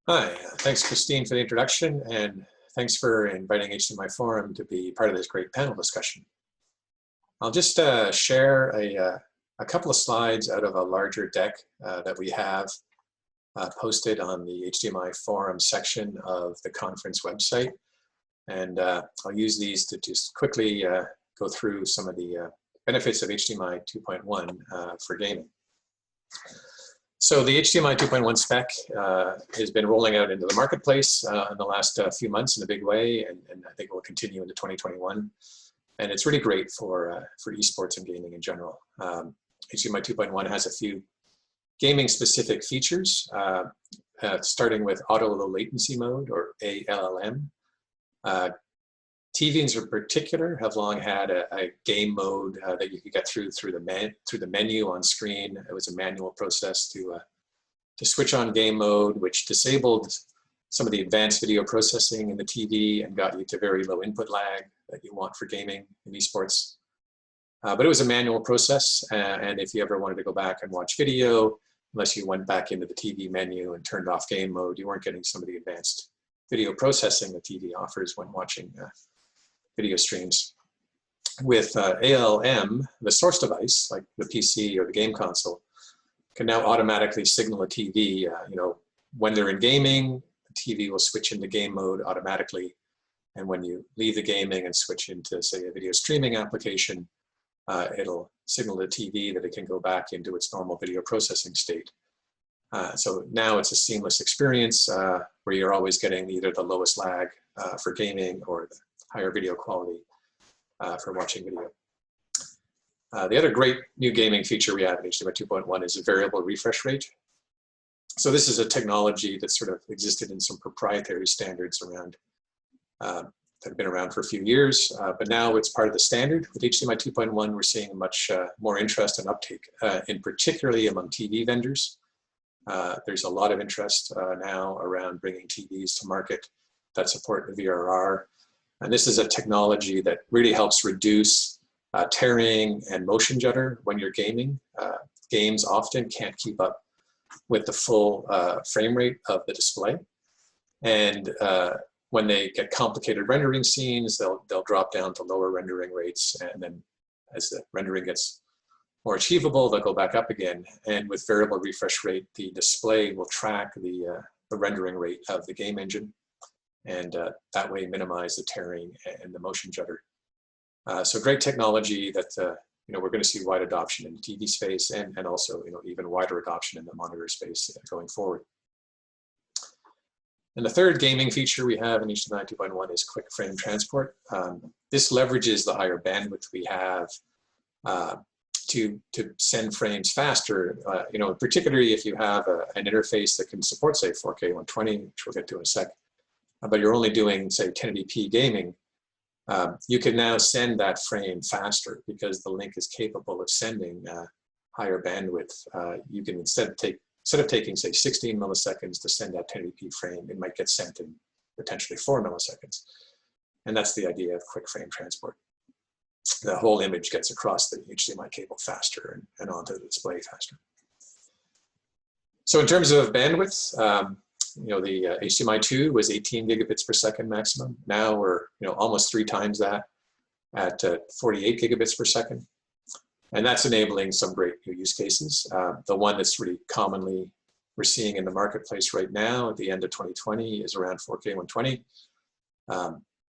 Hi, thanks Christine for the introduction, and thanks for inviting HDMI Forum to be part of this great panel discussion. I'll just share a couple of slides out of a larger deck that we have posted on the HDMI Forum section of the conference website. And I'll use these to just quickly go through some of the benefits of HDMI 2.1 for gaming. So the HDMI 2.1 spec has been rolling out into the marketplace in the last few months in a big way, and I think it will continue into 2021. And it's really great for esports and gaming in general. HDMI 2.1 has a few gaming-specific features, starting with auto low latency mode, or ALLM. TVs in particular have long had a game mode that you could get through the menu on screen. It was a manual process to switch on game mode, which disabled some of the advanced video processing in the TV and got you to very low input lag that you want for gaming in esports. But it was a manual process, and if you ever wanted to go back and watch video, unless you went back into the TV menu and turned off game mode, you weren't getting some of the advanced video processing the TV offers when watching video streams. With ALM, the source device, like the PC or the game console, can now automatically signal a TV, when they're in gaming, the TV will switch into game mode automatically. And when you leave the gaming and switch into, say, a video streaming application, it'll signal the TV that it can go back into its normal video processing state. So now it's a seamless experience where you're always getting either the lowest lag for gaming or the higher video quality for watching video. The other great new gaming feature we have in HDMI 2.1 is a variable refresh rate. So this is a technology that sort of existed in some proprietary standards around, that have been around for a few years, but now it's part of the standard. With HDMI 2.1, we're seeing much more interest and uptake, in particularly among TV vendors. There's a lot of interest now around bringing TVs to market that support the VRR. And this is a technology that really helps reduce tearing and motion jitter when you're gaming. Games often can't keep up with the full frame rate of the display. And when they get complicated rendering scenes, they'll drop down to lower rendering rates. And then as the rendering gets more achievable, they'll go back up again. And with variable refresh rate, the display will track the rendering rate of the game engine, and that way minimize the tearing and the motion jitter. So great technology that we're going to see wide adoption in the TV space, and also even wider adoption in the monitor space going forward. And the third gaming feature we have in HDMI 2.1 is quick frame transport. This leverages the higher bandwidth we have to send frames faster, particularly if you have an interface that can support, say, 4K 120, which we'll get to in a sec, but you're only doing, say, 1080p gaming. You can now send that frame faster because the link is capable of sending higher bandwidth. You can instead of taking, say, 16 milliseconds to send that 1080p frame, it might get sent in potentially 4 milliseconds. And that's the idea of quick frame transport. The whole image gets across the HDMI cable faster and onto the display faster. So in terms of bandwidth, the HDMI 2 was 18 gigabits per second maximum. Now we're almost 3 times that at 48 gigabits per second. And that's enabling some great new use cases. The one that's really commonly we're seeing in the marketplace right now at the end of 2020 is around 4K 120.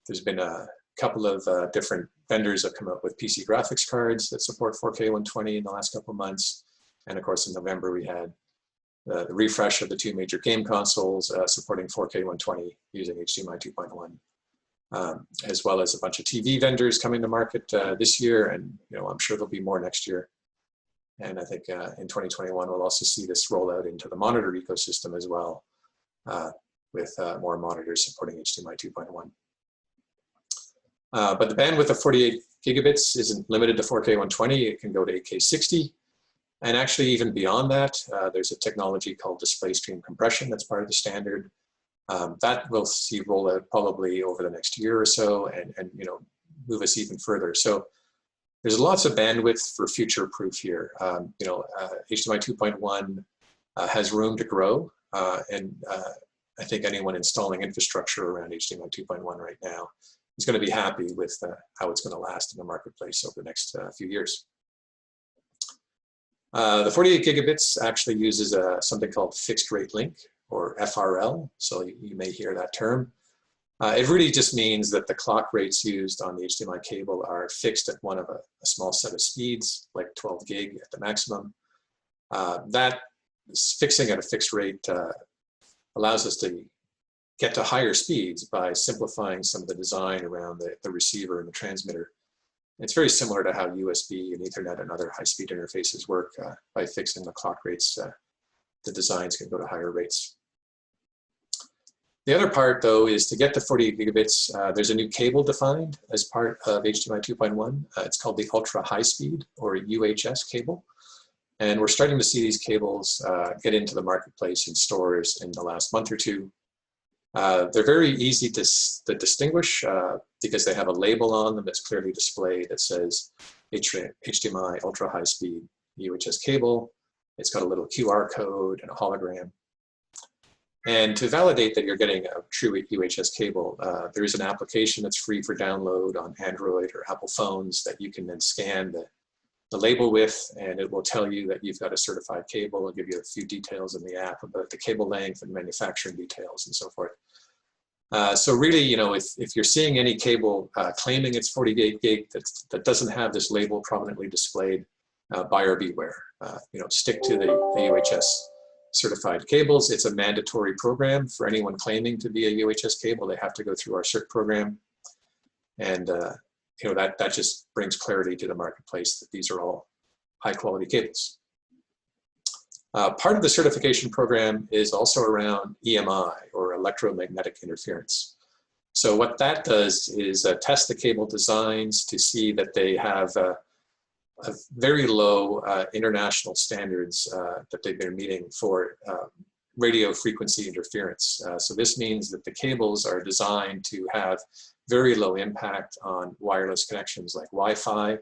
There's been a couple of different vendors that come up with PC graphics cards that support 4K 120 in the last couple of months. And of course, in November, we had the refresh of the 2 major game consoles supporting 4K 120 using HDMI 2.1, as well as a bunch of TV vendors coming to market this year, and I'm sure there'll be more next year. And I think in 2021 we'll also see this roll out into the monitor ecosystem as well, with more monitors supporting HDMI 2.1. But the bandwidth of 48 gigabits isn't limited to 4K 120; it can go to 8K 60. And actually, even beyond that, there's a technology called display stream compression that's part of the standard. That we'll see roll out probably over the next year or so, and move us even further. So there's lots of bandwidth for future proof here. HDMI 2.1 has room to grow, and I think anyone installing infrastructure around HDMI 2.1 right now is going to be happy with how it's going to last in the marketplace over the next few years. The 48 gigabits actually uses something called fixed rate link, or FRL, so you may hear that term. It really just means that the clock rates used on the HDMI cable are fixed at one of a small set of speeds, like 12 gig at the maximum. That fixing at a fixed rate allows us to get to higher speeds by simplifying some of the design around the receiver and the transmitter. It's very similar to how USB and Ethernet and other high-speed interfaces work. By fixing the clock rates, the designs can go to higher rates. The other part, though, is to get to 48 gigabits, there's a new cable defined as part of HDMI 2.1. It's called the ultra high speed, or UHS cable. And we're starting to see these cables get into the marketplace in stores in the last month or two. They're very easy to distinguish because they have a label on them that's clearly displayed that says HDMI ultra high speed UHS cable. It's got a little QR code and a hologram. And to validate that you're getting a true UHS cable, there is an application that's free for download on Android or Apple phones that you can then scan the label with, and it will tell you that you've got a certified cable and give you a few details in the app about the cable length and manufacturing details and so forth. So really, you know, if you're seeing any cable claiming it's 48 gig that doesn't have this label prominently displayed, buyer beware. You know, stick to the UHS certified cables. It's a mandatory program for anyone claiming to be a UHS cable. They have to go through our cert program, and you know, that just brings clarity to the marketplace that these are all high quality cables. Part of the certification program is also around EMI, or electromagnetic interference. So what that does is test the cable designs to see that they have a very low international standards that they've been meeting for radio frequency interference. So this means that the cables are designed to have very low impact on wireless connections like Wi-Fi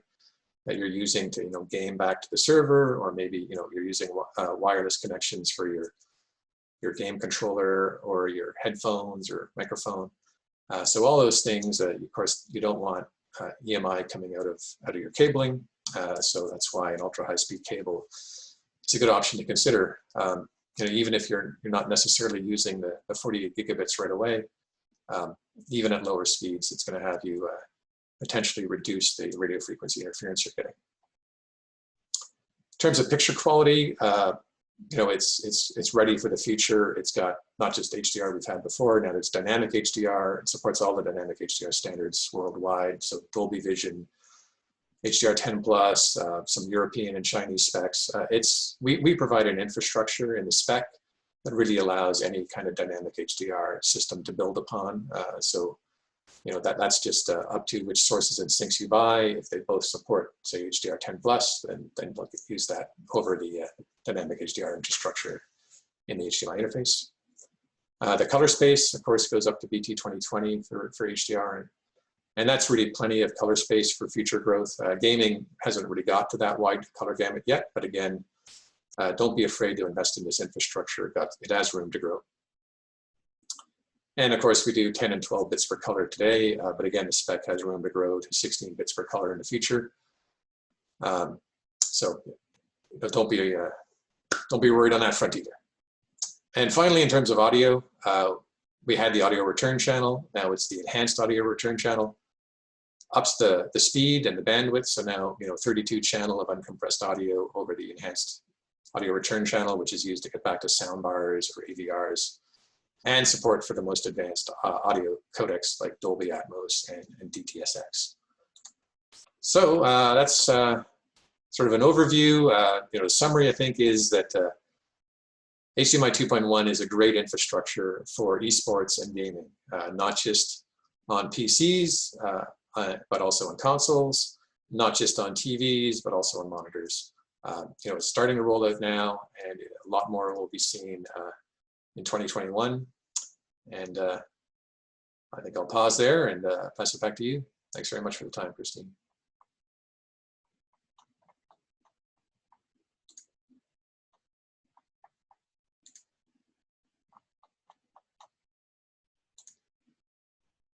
that you're using to, you know, game back to the server, or maybe, you know, you're using wireless connections for your game controller or your headphones or microphone. So all those things, of course, you don't want EMI coming out of your cabling. So that's why an ultra high speed cable is a good option to consider. You know, even if you're not necessarily using the 48 gigabits right away, even at lower speeds, it's going to have you potentially reduce the radio frequency interference you're getting. In terms of picture quality, you know, it's ready for the future. It's got not just HDR we've had before, now there's dynamic HDR. It supports all the dynamic HDR standards worldwide, so Dolby Vision, HDR10+, some European and Chinese specs. We provide an infrastructure in the spec that really allows any kind of dynamic HDR system to build upon. So, you know, that's just up to which sources and syncs you buy. If they both support, say, HDR10+, then look at use that over the dynamic HDR infrastructure in the HDMI interface. The color space, of course, goes up to BT 2020 for HDR. And that's really plenty of color space for future growth. Gaming hasn't really got to that wide color gamut yet, but again, don't be afraid to invest in this infrastructure. It has room to grow. And of course, we do 10 and 12 bits per color today, but again, the spec has room to grow to 16 bits per color in the future. So don't be worried on that front either. And finally, in terms of audio, we had the audio return channel. Now it's the enhanced audio return channel. Ups the speed and the bandwidth. So now, you know, 32 channel of uncompressed audio over the enhanced audio return channel, which is used to get back to soundbars or AVRs, and support for the most advanced audio codecs like Dolby Atmos and DTSX. So that's sort of an overview. You know, the summary, I think, is that HDMI 2.1 is a great infrastructure for esports and gaming, not just on PCs, but also on consoles, not just on TVs, but also on monitors. You know, it's starting to roll out now, and a lot more will be seen in 2021. And I think I'll pause there and pass it back to you. Thanks very much for the time, Christine.